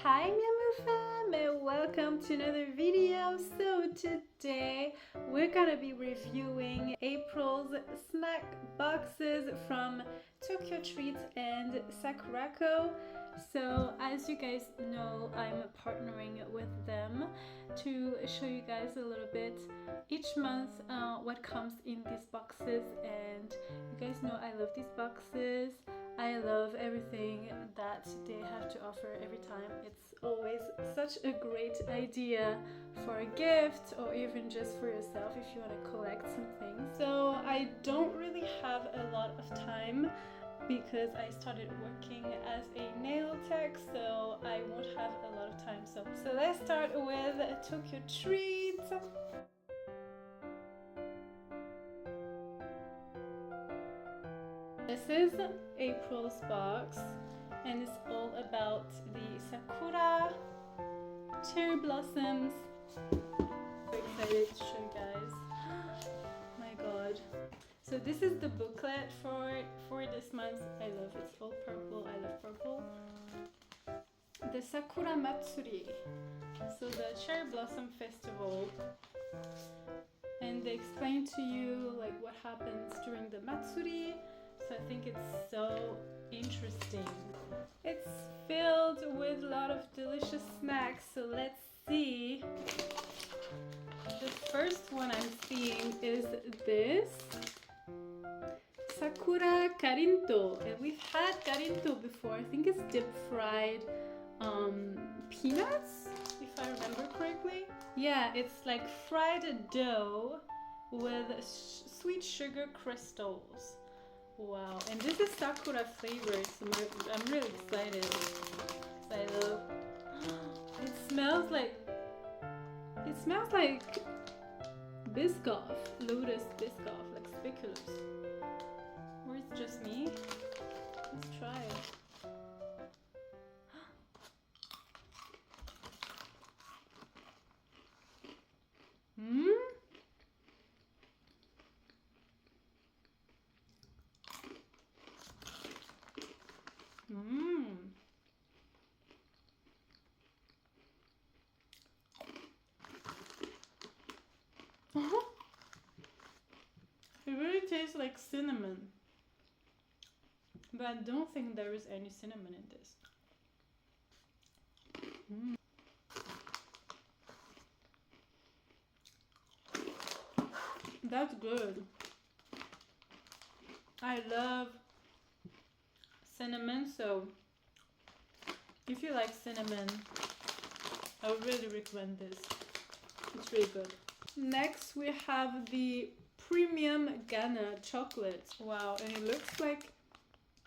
Hi miamou fam and welcome to another video. So today we're gonna be reviewing April's snack boxes from TokyoTreat and Sakuraco. So as you guys know, I'm partnering with them to show you guys a little bit each month what comes in these boxes, and you guys know I love these boxes. I love everything that they have to offer every time. It's always such a great idea for a gift or even just for yourself if you want to collect something. So I don't really have a lot of time because I started working as a nail tech, so I won't have a lot of time. So let's start with TokyoTreat. This is April's box, and it's all about the Sakura cherry blossoms. So excited to show you guys. My god. So this is the booklet for this month. I love it. It's all purple. I love purple. The Sakura Matsuri. So the cherry blossom festival. And they explain to you like what happens during the Matsuri. So I think it's so interesting. It's filled with a lot of delicious snacks, so let's see. The first one I'm seeing is this Sakura Carinto, and we've had Carinto before. I think it's deep fried peanuts, if I remember correctly. Yeah, it's like fried dough with sweet sugar crystals. Wow, and this is Sakura flavored, so I'm really excited. I love. It smells like Biscoff, lotus Biscoff, like speculoos. Or it's just me. Let's try it. Mmm. Mmm. It really tastes like cinnamon, but I don't think there is any cinnamon in this. That's good. I love cinnamon, so if you like cinnamon, I would really recommend this. It's really good. Next we have the premium Ghana chocolate. Wow, and it looks like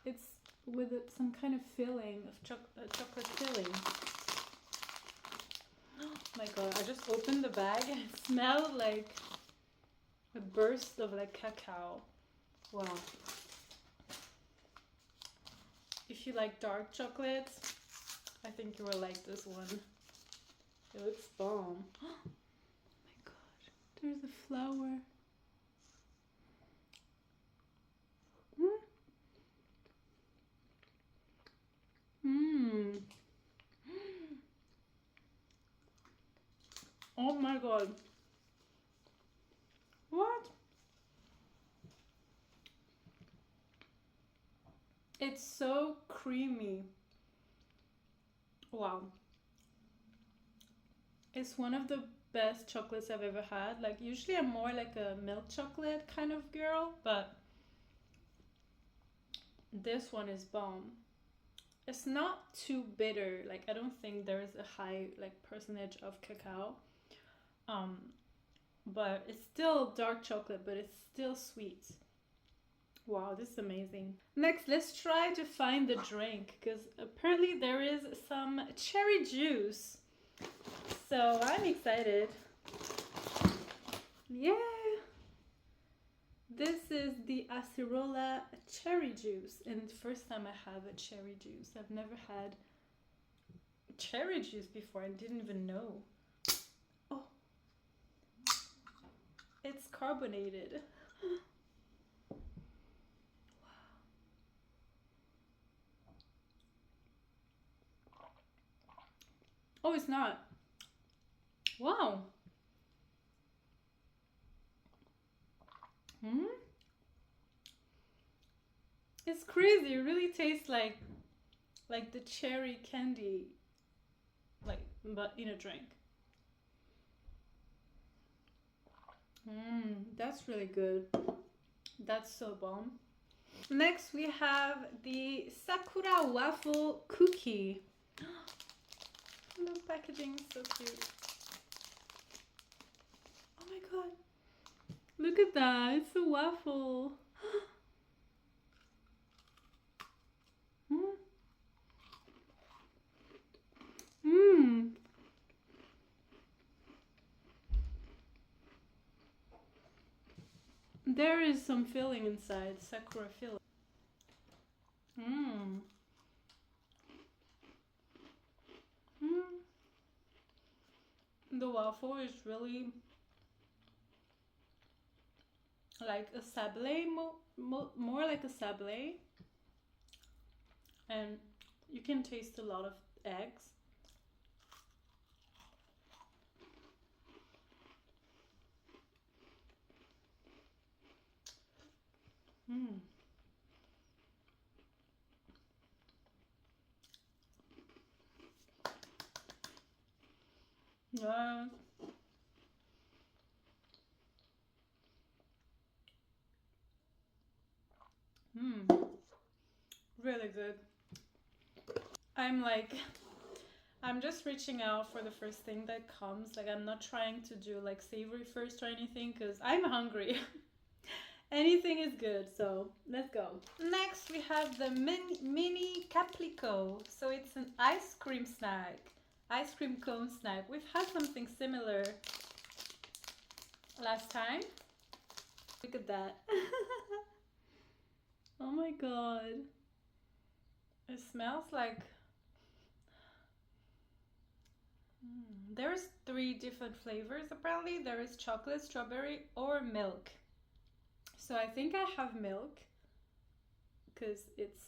it's with some kind of filling of chocolate filling. Oh my god, I just opened the bag and it smelled like a burst of like cacao. Wow. If you like dark chocolate, I think you will like this one. It looks bomb. Oh my god, there's a flower. Mmm. Oh my god. What? It's so creamy. Wow. It's one of the best chocolates I've ever had. Like usually I'm more like a milk chocolate kind of girl, but this one is bomb. It's not too bitter. Like I don't think there's a high like percentage of cacao. But it's still dark chocolate, but it's still sweet. Wow, this is amazing. Next, let's try to find the drink, because apparently there is some cherry juice. So I'm excited. Yeah. This is the acerola cherry juice, and it's the first time I have a cherry juice. I've never had cherry juice before. I didn't even know. Oh, it's carbonated. Oh, it's not. Wow. Hmm? It's crazy. It really tastes like the cherry candy, like, but in a drink. That's really good. That's so bomb. Next, we have the Sakura waffle cookie. The packaging is so cute. Oh my god. Look at that. It's a waffle. Mmm. There is some filling inside. Sakura filling. Mmm. Mm. The waffle is really like a sablé, more like a sablé, and you can taste a lot of eggs. Mm. Yeah. Mm. Really good. I'm like, I'm just reaching out for the first thing that comes. Like, I'm not trying to do like savory first or anything because I'm hungry. Anything is good, so let's go. Next, we have the mini caplico. So it's an ice cream snack, ice cream cone snack. We've had something similar last time. Look at that. Oh my god. It smells like... There's 3 different flavors apparently. There is chocolate, strawberry, or milk. So I think I have milk because it's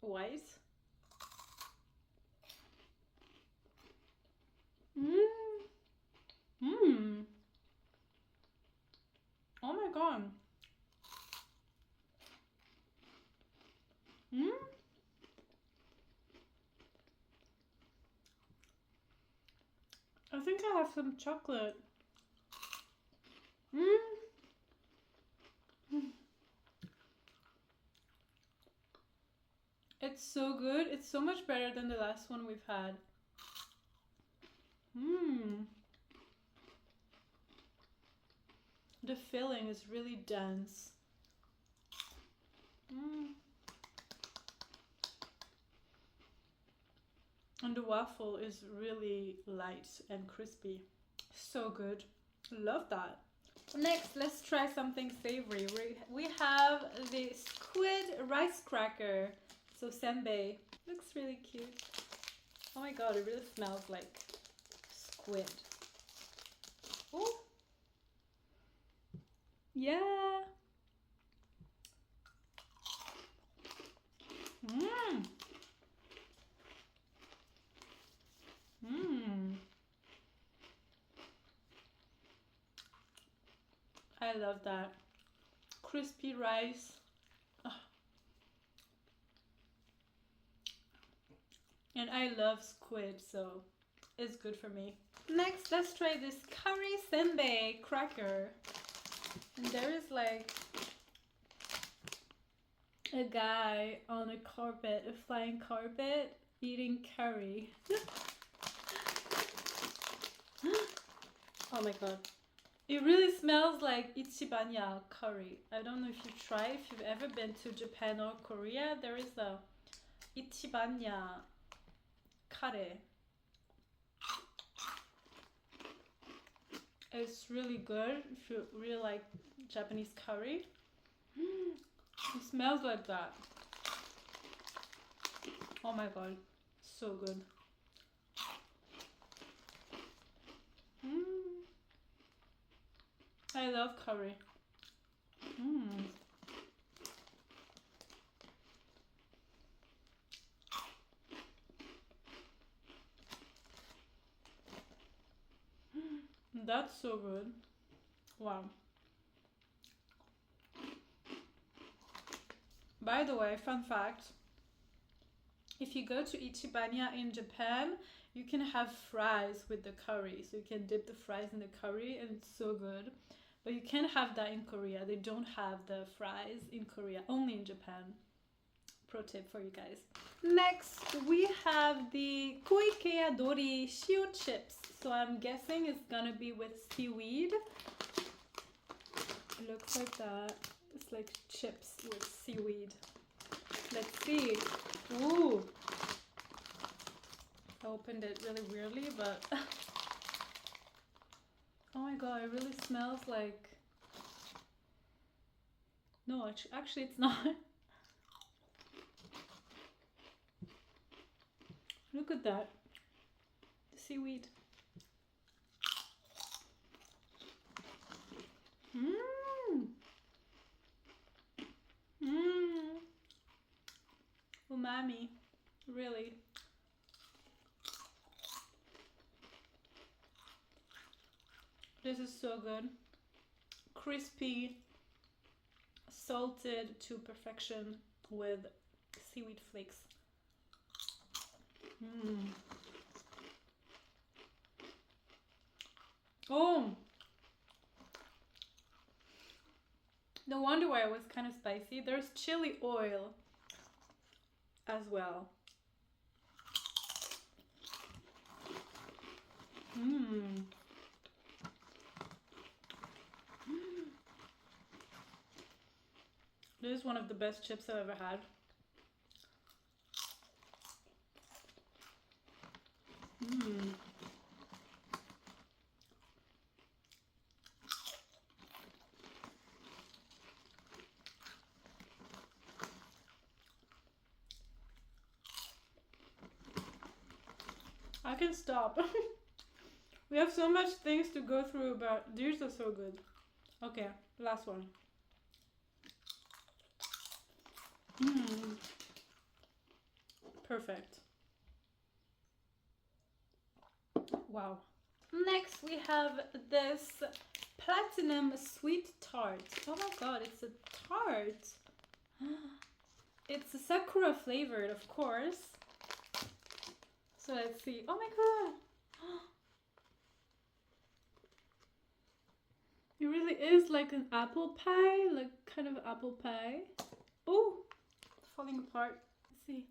white. Mmm. Mmm. Oh my god. Mmm. I think I have some chocolate. Mmm. It's so good. It's so much better than the last one we've had. Mmm. The filling is really dense. Mmm. And the waffle is really light and crispy. So good. Love that. Next, let's try something savory. We have the squid rice cracker. So senbei. Looks really cute. Oh my god, it really smells like squid. Oh. Yeah. Mmm. Mmm. I love that. Crispy rice. Ugh. And I love squid, so it's good for me. Next, let's try this curry senbei cracker. And there is like a guy on a carpet, a flying carpet, eating curry. Oh my god. It really smells like ichibanya curry. I don't know if you try, if you've ever been to Japan or Korea, there is a ichibanya curry. It's really good if you really like Japanese curry. It smells like that. Oh my god, so good. I love curry. That's so good. Wow. By the way, fun fact, if you go to Ichibanya in Japan, you can have fries with the curry. So you can dip the fries in the curry and it's so good. But you can't have that in Korea. They don't have the fries in Korea, only in Japan. Pro tip for you guys. Next, we have the Koikea Dori Shio chips. So I'm guessing it's gonna be with seaweed. It looks like that. It's like chips with seaweed. Let's see. Ooh. I opened it really weirdly, but oh my god, it really smells like... No, actually it's not. Look at that. The seaweed. Mmm. Mmm. Umami. Really. This is so good. Crispy, salted to perfection with seaweed flakes. Mmm. Oh! No wonder why it was kind of spicy. There's chili oil as well. Mmm. This is one of the best chips I've ever had. Mmm. I can stop. We have so much things to go through, but these are so good. Okay, last one. Mmm. Perfect. Wow. Next we have this platinum sweet tart. Oh my god, it's a tart. It's a Sakura flavored, of course. So let's see. Oh my god. It really is like an apple pie, like kind of apple pie. Oh, falling apart. Let's see.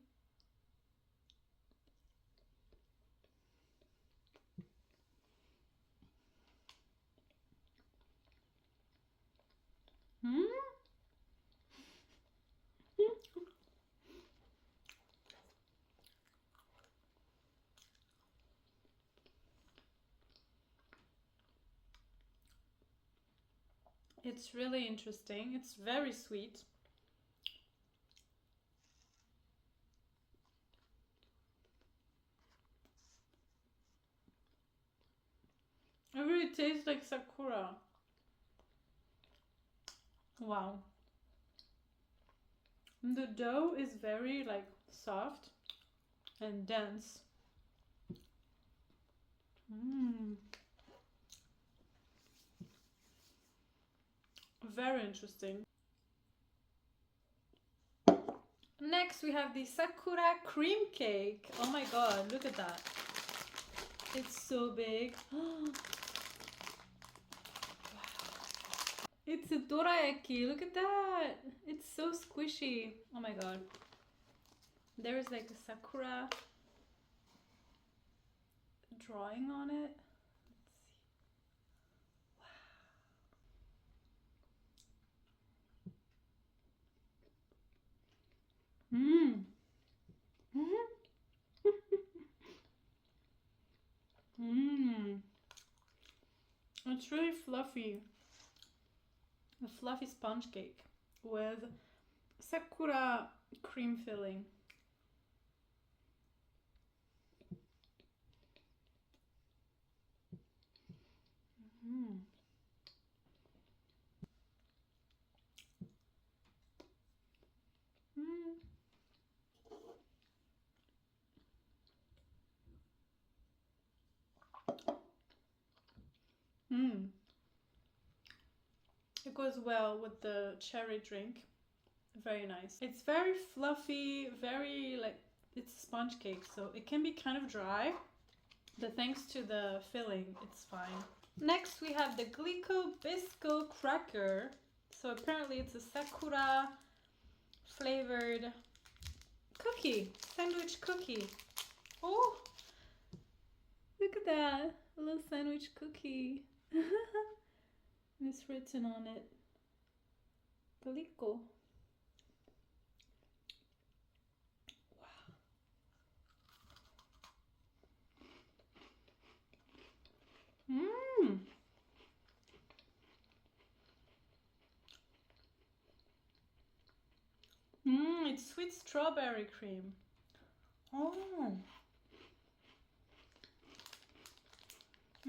Hmm? It's really interesting. It's very sweet. It really tastes like Sakura. Wow. And the dough is very like soft and dense. Mmm. Very interesting. Next we have the Sakura cream cake. Oh my god, look at that. It's so big. Wow. It's a dorayaki. Look at that. It's so squishy. Oh my god. There's like a Sakura drawing on it. Mmm. Mmm. It's really fluffy. A fluffy sponge cake with Sakura cream filling. Mm. Mm. Mmm. It goes well with the cherry drink. Very nice. It's very fluffy, very like, it's sponge cake, so it can be kind of dry, but thanks to the filling, it's fine. Next we have the Glico Bisco cracker. So apparently it's a Sakura flavored cookie, sandwich cookie. Oh, look at that, a little sandwich cookie. And it's written on it, Glico. Mmm. Mmm, it's sweet strawberry cream. Oh.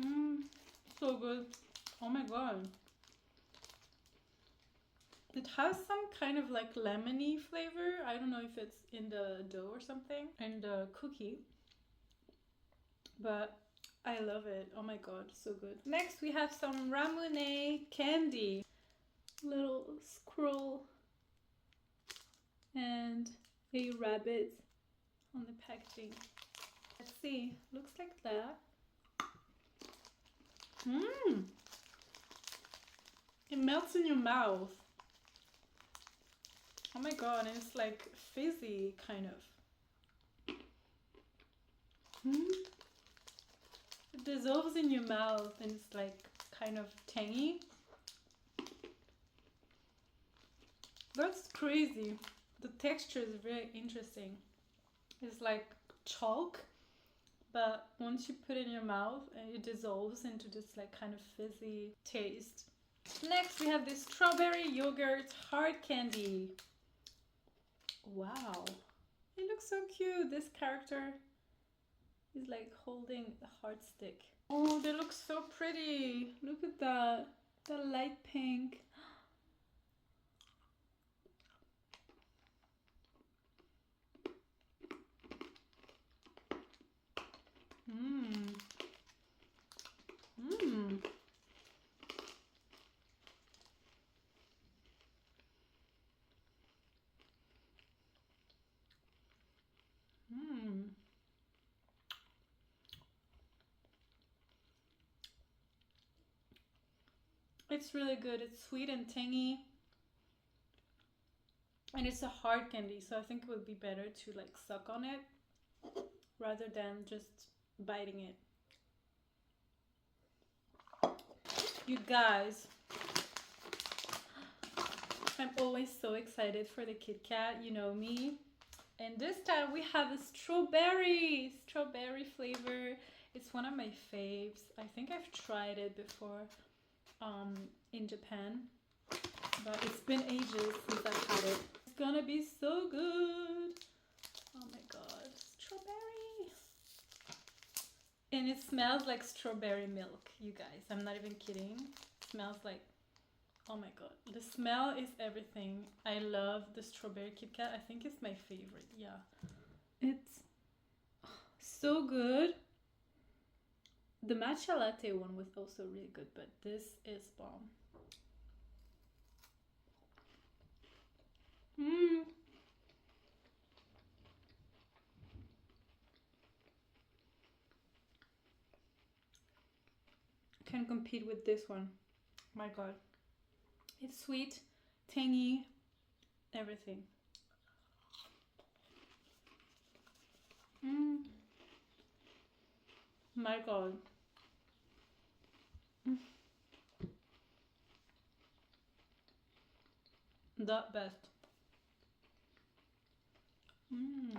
Mmm, so good. Oh my god. It has some kind of like lemony flavor. I don't know if it's in the dough or something, and the cookie. But I love it. Oh my god, so good. Next we have some ramune candy. Little squirrel and a rabbit on the packaging. Let's see, looks like that. Mmm! It melts in your mouth. Oh my god, and it's like fizzy, kind of. Mmm! It dissolves in your mouth and it's like kind of tangy. That's crazy. The texture is very interesting. It's like chalk, but once you put it in your mouth, it dissolves into this like kind of fizzy taste. Next we have this strawberry yogurt hard candy. Wow, it looks so cute. This character is like holding a heart stick. Oh, they look so pretty. Look at that, the light pink. Mmm. Mmm. Mmm. It's really good. It's sweet and tangy. And it's a hard candy, so I think it would be better to like suck on it rather than just biting it. You guys, I'm always so excited for the Kit Kat, you know me. And this time we have a strawberry flavor. It's one of my faves. I think I've tried it before in Japan, but it's been ages since I've had it. It's gonna be so good. Oh my god, strawberry. And it smells like strawberry milk, you guys. I'm not even kidding. It smells like, oh my god. The smell is everything. I love the strawberry Kit Kat. I think it's my favorite, yeah. It's so good. The matcha latte one was also really good, but this is bomb. Mmm. Can compete with this one. My god. It's sweet, tangy, everything. Mmm. My god. Mm. The best. Mmm.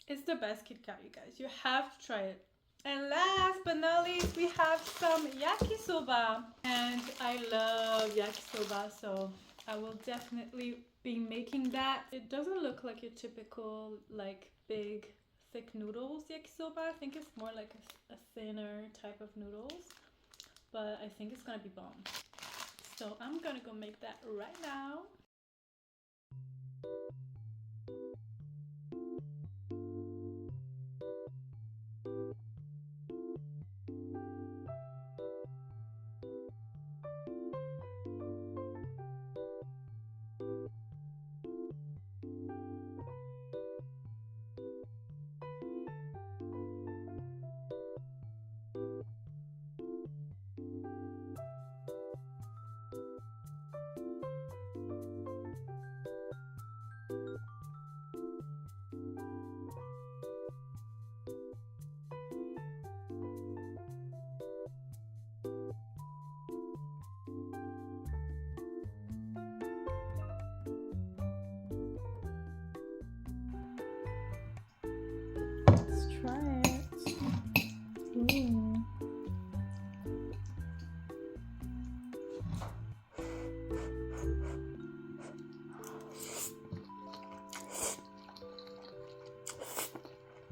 It's the best Kit Kat, you guys. You have to try it. And last but not least, we have some yakisoba. And I love yakisoba, so I will definitely be making that. It doesn't look like your typical, like, big, thick noodles yakisoba. I think it's more like a thinner type of noodles. But I think it's gonna be bomb. So I'm gonna go make that right now.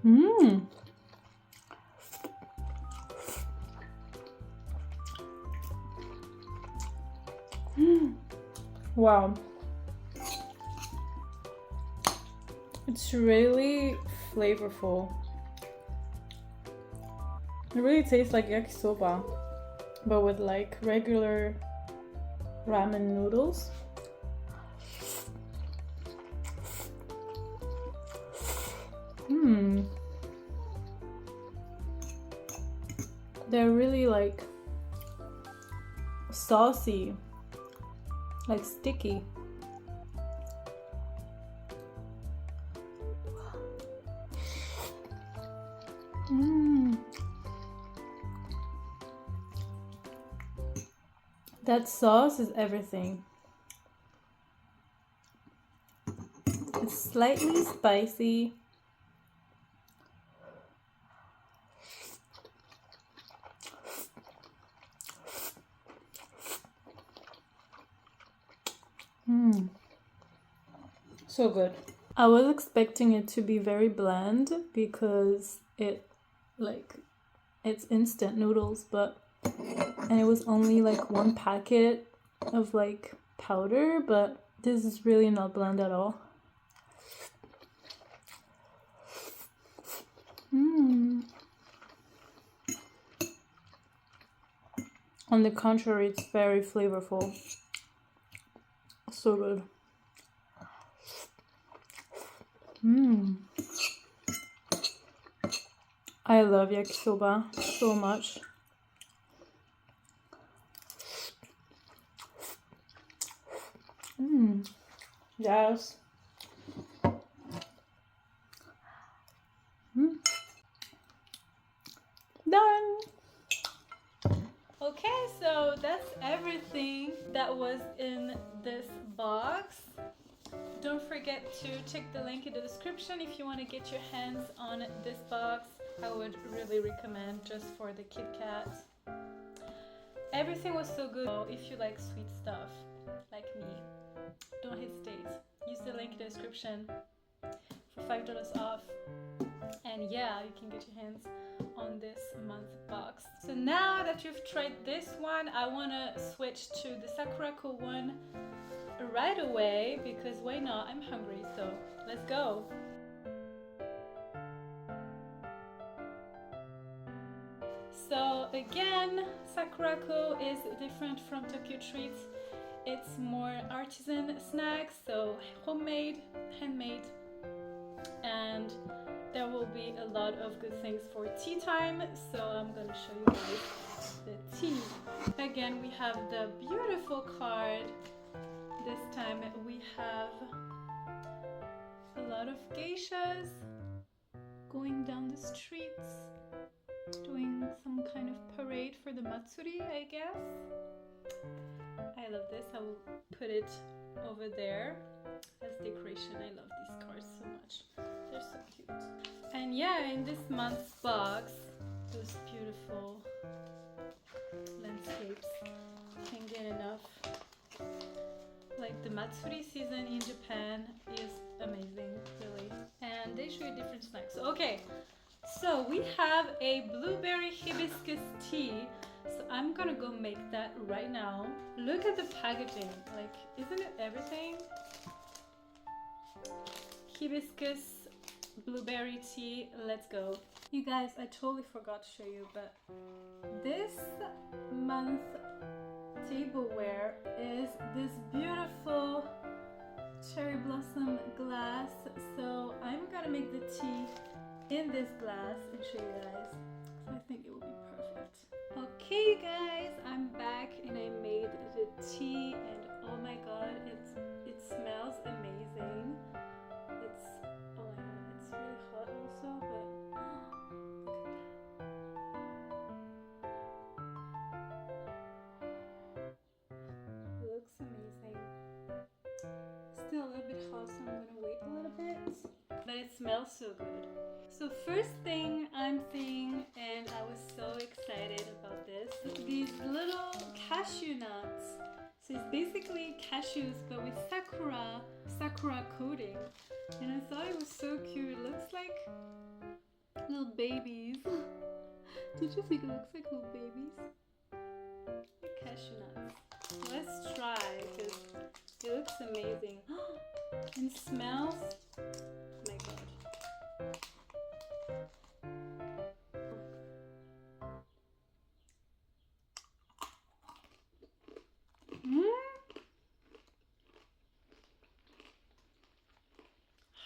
Mmm. Wow. It's really flavorful. It really tastes like yakisoba, but with like regular ramen noodles. They're really like saucy, like sticky. That sauce is everything. It's slightly spicy. So good. I was expecting it to be very bland because it's instant noodles, and it was only like one packet of like powder, but this is really not bland at all. On the contrary, it's very flavorful. So good. I love yakisoba so much. Yes. Done. Okay, so that's everything that was in this box. Don't forget to check the link in the description if you want to get your hands on this box. I would really recommend just for the Kit Kat. Everything was so good. So if you like sweet stuff like me, don't hesitate. Use the link in the description for $5 off. And yeah, you can get your hands on this month box. So now that you've tried this one, I want to switch to the Sakuraco one right away because why not? I'm hungry, so let's go. So again, Sakuraco is different from TokyoTreat. It's more artisan snacks, so homemade, handmade, and there will be a lot of good things for tea time. So I'm gonna show you guys the tea. Again, we have the beautiful card. This time we have a lot of geishas going down the streets, doing some kind of parade for the matsuri, I guess. I love this. I will put it over there as decoration. I love these cards so much. They're so cute. And yeah, in this month's box, those beautiful landscapes. Can't get enough. Like the matsuri season in Japan is amazing, really. And they show you different snacks. Okay, so we have a blueberry hibiscus tea. So I'm gonna go make that right now. Look at the packaging. Like, isn't it everything? Hibiscus blueberry tea. Let's go. You guys, I totally forgot to show you, but this month tableware is this beautiful cherry blossom glass. So I'm gonna make the tea in this glass and show you guys. So I think it will be perfect. Okay, you guys, I'm back and I made the tea, and oh my god, it smells amazing. It's oh my god, it's really hot also, but looks amazing. Still a little bit hot, so I'm gonna wait a little bit. But it smells so good. So first thing I'm seeing, and I was so excited about this, these little cashew nuts. So it's basically cashews but with Sakura coating. And I thought it was so cute. It looks like little babies. Did you see it looks like little babies? Like cashew nuts. Let's try because it looks amazing. And smells. Oh my god.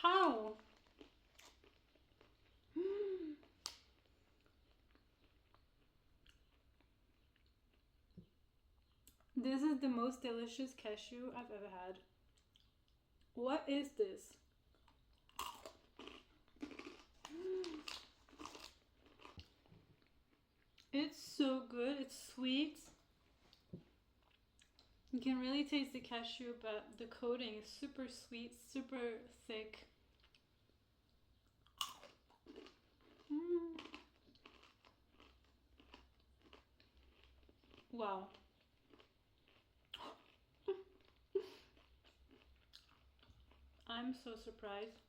How? This is the most delicious cashew I've ever had. What is this? It's so good. It's sweet. You can really taste the cashew, but the coating is super sweet, super thick. Wow. I'm so surprised.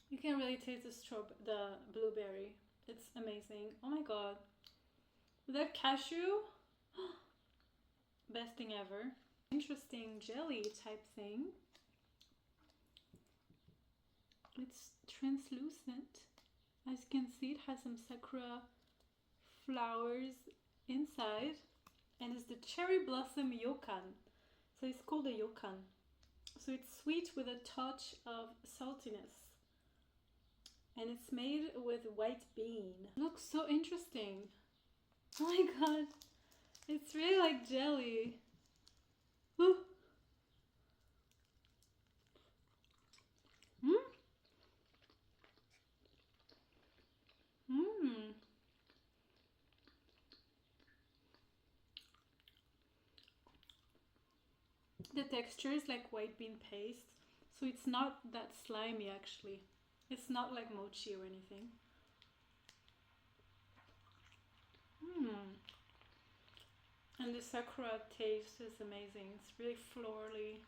You can really taste the blueberry. It's amazing. Oh my god. That cashew, best thing ever. Interesting jelly type thing. It's translucent. As you can see, it has some sakura flowers inside, and it's the cherry blossom yokan. So it's called a yokan. So it's sweet with a touch of saltiness. And it's made with white bean. Looks so interesting. Oh my god. It's really like jelly. Ooh. The texture is like white bean paste, so it's not that slimy actually. It's not like mochi or anything. And the sakura taste is amazing. It's really florally.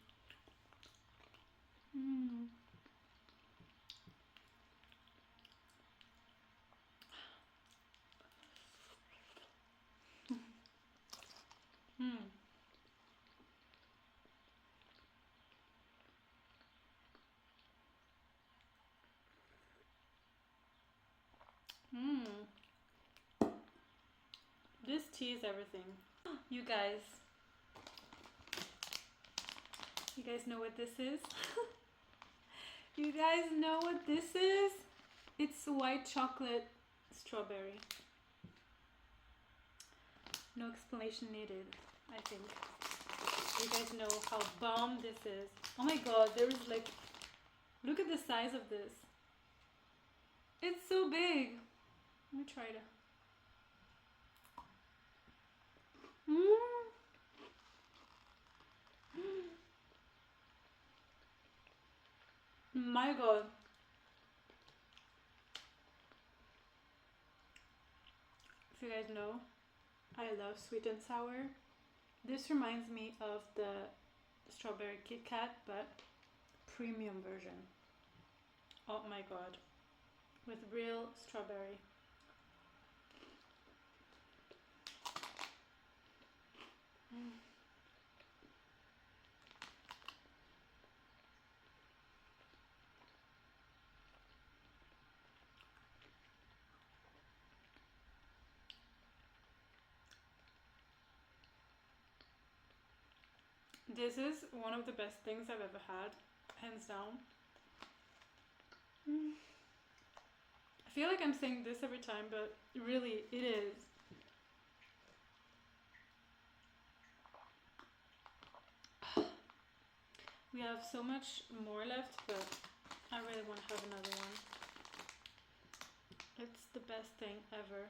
This tea is everything. You guys know what this is? You guys know what this is? It's white chocolate strawberry. No explanation needed, I think. You guys know how bomb this is. Oh my god, there is like, look at the size of this. It's so big. Let me try it. My god. If you guys know, I love sweet and sour. This reminds me of the strawberry Kit Kat, but premium version. Oh my god. With real strawberry. This is one of the best things I've ever had, hands down. I feel like I'm saying this every time, but really, it is. We have so much more left, but I really want to have another one. It's the best thing ever.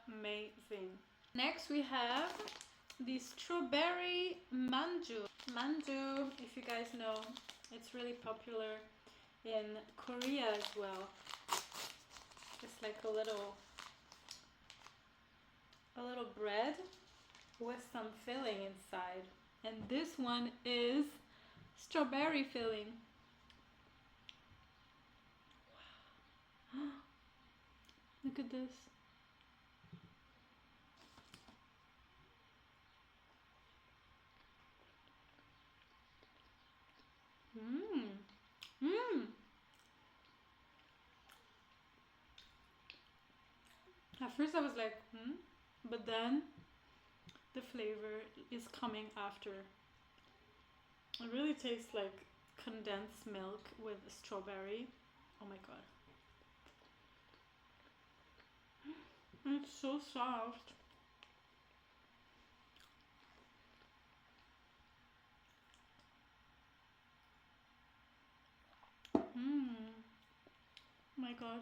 amazing. Next we have the strawberry manju. Manju, if you guys know, it's really popular in Korea as well. It's like a little bread with some filling inside. And this one is strawberry filling. Wow. Look at this. Mmm. Mmm. At first I was like, but then the flavor is coming after. It really tastes like condensed milk with strawberry. Oh my god. It's so soft. Oh my god.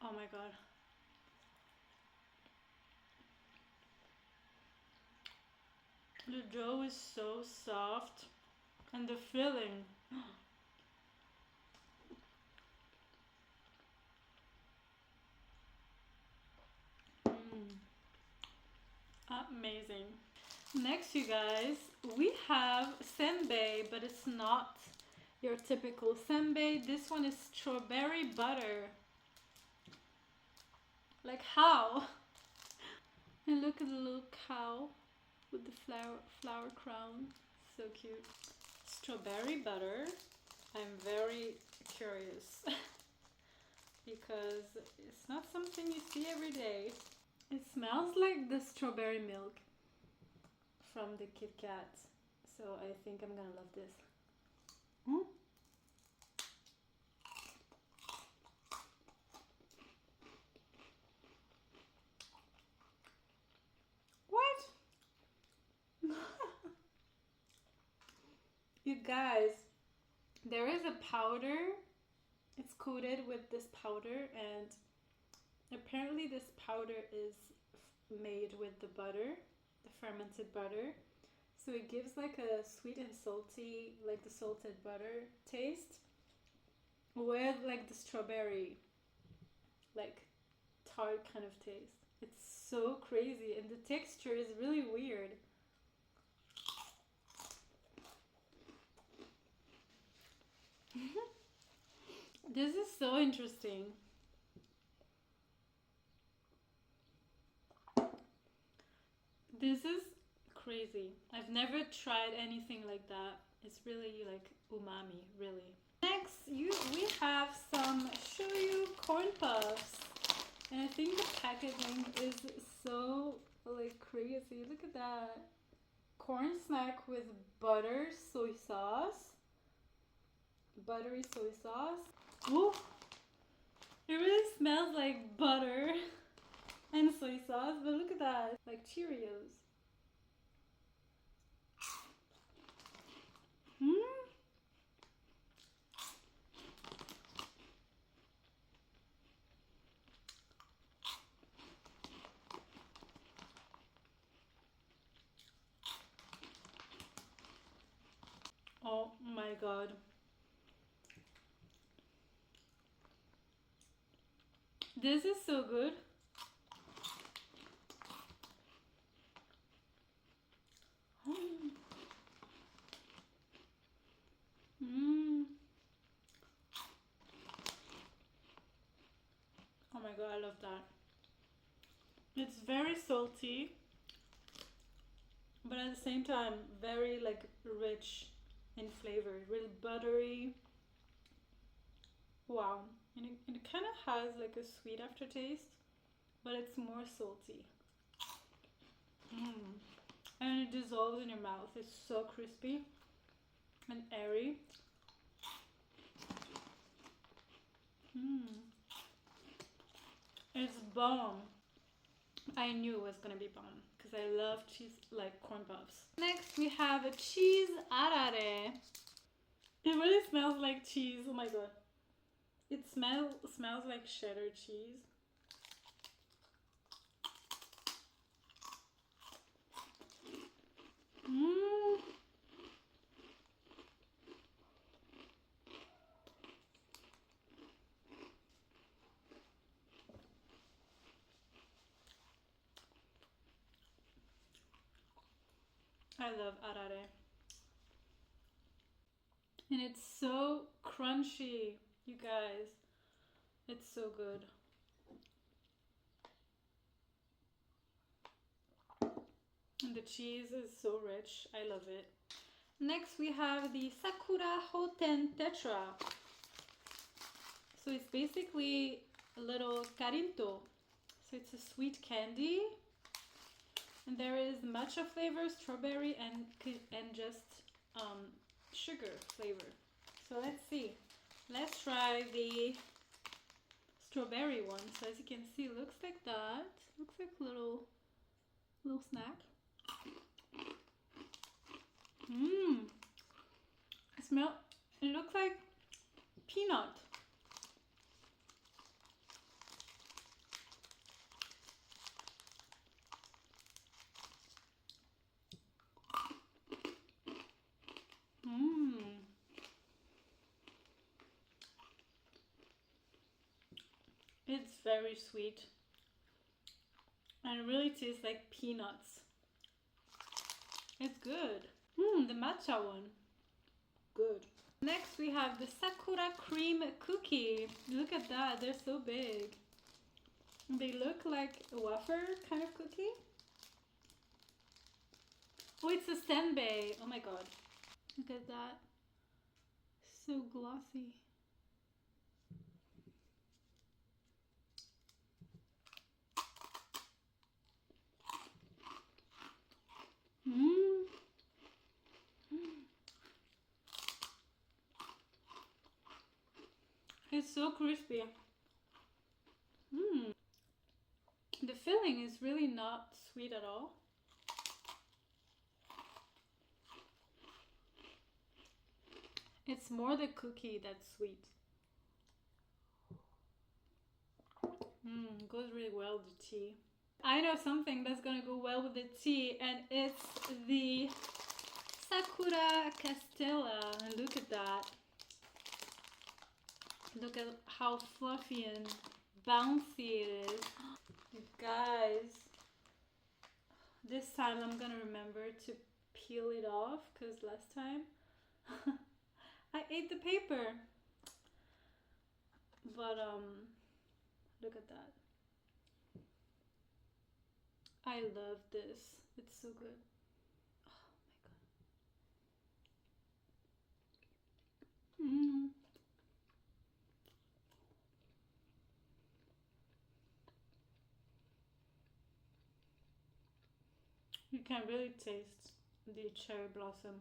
Oh my god. The dough is so soft and the filling. Amazing. Next, you guys, we have senbei, but it's not your typical senbei. This one is strawberry butter. Like how? And look at the little cow with the flower crown. So cute. Strawberry butter. I'm very curious because it's not something you see every day. It smells like the strawberry milk from the Kit Kat. So I think I'm gonna love this. What? You guys, there is a powder. It's coated with this powder, and apparently this powder is made with the butter, the fermented butter. So it gives like a sweet and salty, like the salted butter taste with like the strawberry, like tart kind of taste. It's so crazy, and the texture is really weird. This is so interesting. This is crazy. I've never tried anything like that. It's really like umami, really. Next, we have some shoyu corn puffs. And I think the packaging is so like crazy. Look at that. Corn snack with butter, soy sauce. Buttery soy sauce. Ooh. It really smells like butter and soy sauce, but look at that. Like Cheerios. Oh my god. This is so good. Oh my god, I love that. It's very salty, but at the same time very like rich in flavor, really buttery. Wow. And it kind of has like a sweet aftertaste, but it's more salty. And it dissolves in your mouth. It's so crispy and airy. It's bomb. I knew it was gonna be bomb because I love cheese, like corn puffs. Next we have a cheese arare. It really smells like cheese. Oh my god. It smells like cheddar cheese. Mmm. I love arare. And it's so crunchy, you guys. It's so good. And the cheese is so rich. I love it. Next we have the Sakura Hoten Tetra. So it's basically a little carinto. So it's a sweet candy. And there is matcha flavor, strawberry, and just sugar flavor. So let's see. Let's try the strawberry one. So as you can see, it looks like that. Looks like a little snack. Mmm. It looks like peanut. Mmm. It's very sweet. And it really tastes like peanuts. It's good. The matcha one. Good. Next we have the Sakura cream cookie. Look at that, they're so big. They look like a wafer kind of cookie. Oh, it's a senbei. Oh my god. Look at that. So glossy. Mmm. It's so crispy. Mmm. The filling is really not sweet at all. It's more the cookie that's sweet. Goes really well with the tea. I know something that's gonna go well with the tea, and it's the Sakura Castella. Look at that. Look at how fluffy and bouncy it is. You guys, this time I'm gonna remember to peel it off because last time I ate the paper. But look at that. I love this. It's so good. Oh my god. You can really taste the cherry blossom.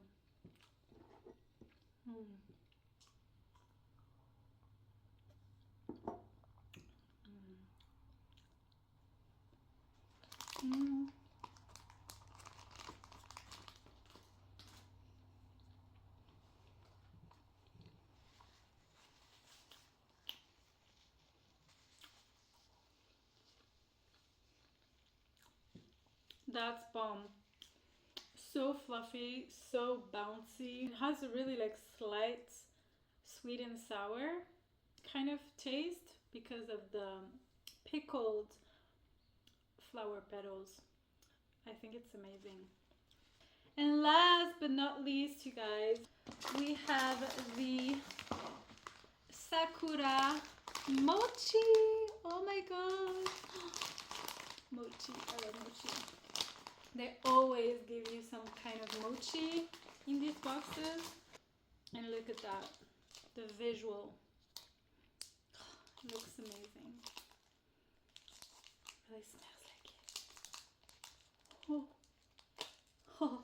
That's bomb. So fluffy, so bouncy. It has a really like slight sweet and sour kind of taste because of the pickled flower petals. I think it's amazing. And last but not least, you guys, we have the Sakura mochi. Oh my god. Mochi. I love mochi. They always give you some kind of mochi in these boxes. And look at that. The visual. It looks amazing. It really smells like it. Oh. Oh.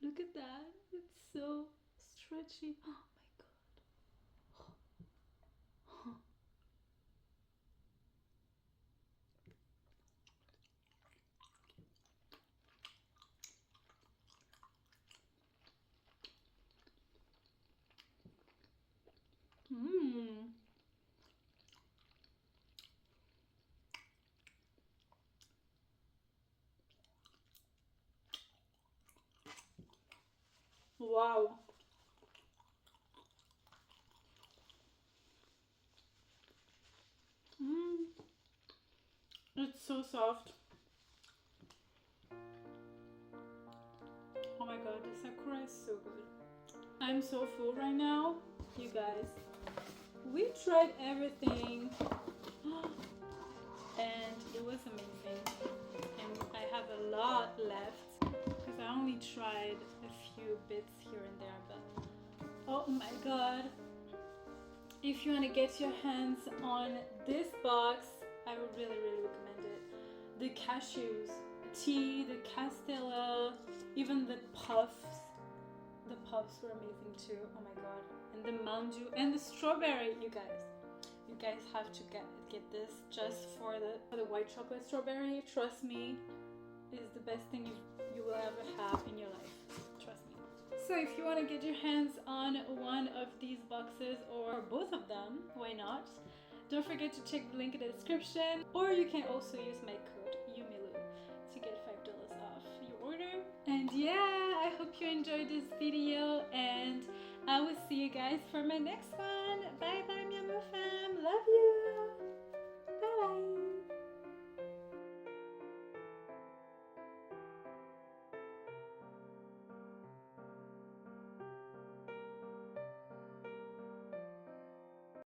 Look at that. It's so stretchy. Oh my god. Wow. It's so soft. Oh my god, the Sakura is so good. I'm so full right now, you guys. We tried everything and it was amazing. And I have a lot left because I only tried a few bits here and there, but oh my god. If you want to get your hands on this box, I would really recommend it. The cashews, tea, the castella, even the puffs. The puffs were amazing too. Oh my god. And the manju and the strawberry, you guys. You guys have to get this just for the white chocolate strawberry. Trust me, is the best thing you will ever have in your life. Trust me. So if you want to get your hands on one of these boxes or both of them, why not? Don't forget to check the link in the description, or you can also use my code YUMILU to get $5 off your order. And yeah, I hope you enjoyed this video, and I will see you guys for my next one. Bye bye, miamou fam. Love